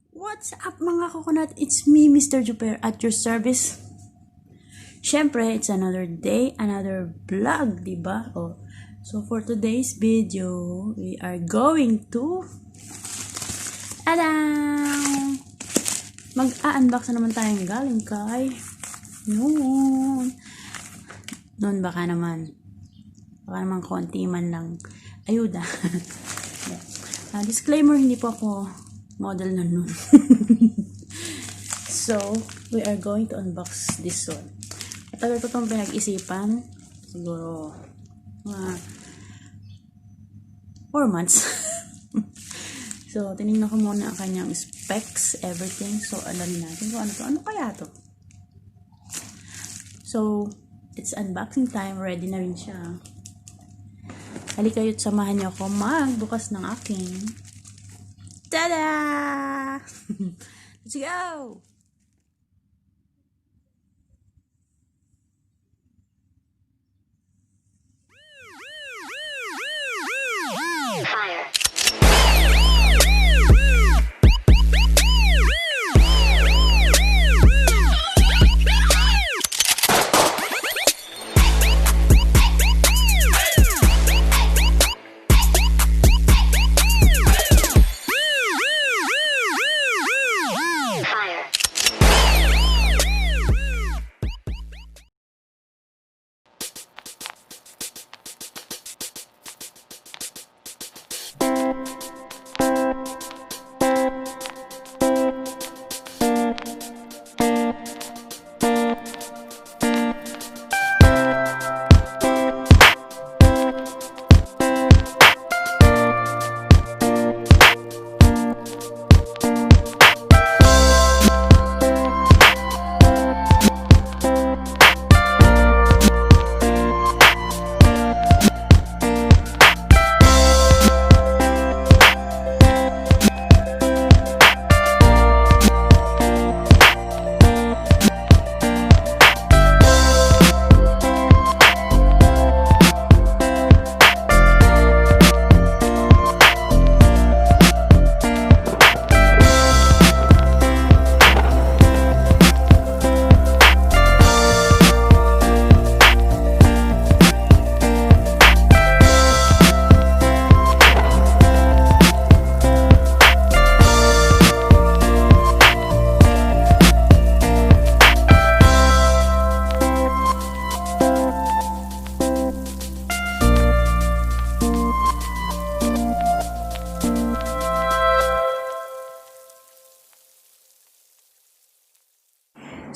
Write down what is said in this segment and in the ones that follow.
What's up mga coconut? It's me, Mr. Juper, at your service. Syempre, it's another day, another vlog, diba? Oh. So for today's video, we are going to mag-unbox na naman tayong galing kay noon baka naman konti man lang ayuda. Disclaimer, hindi po ako model na nun. So, we are going to unbox this one. Matagal ko itong pinag-isipan. Siguro, 4 months. So, tinignan ko muna ang kanyang specs, everything. So, alamin natin kung ano to. Ano kaya to? So, it's unboxing time. Ready na rin siya. Halika kayo't samahan niyo ako magbukas ng aking tada! Let's go! Fire.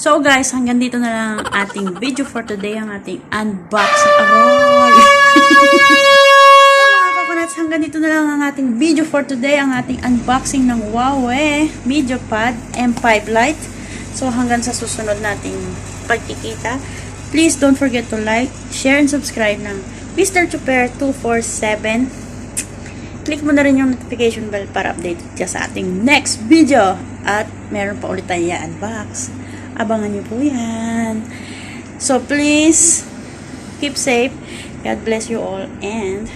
So guys, hanggang dito na lang ang ating video for today, ang ating unboxing. Aroy! So mga coconuts, hanggang dito na lang ang ating video for today, ang ating unboxing ng Huawei MediaPad M5 Lite. So hanggang sa susunod nating pagkikita, please don't forget to like, share, and subscribe ng Mr. Chuper 247. Click mo na rin yung notification bell para update ka sa ating next video. At meron pa ulit tayo i-unbox. Abangan niyo po yan. So please, keep safe. God bless you all and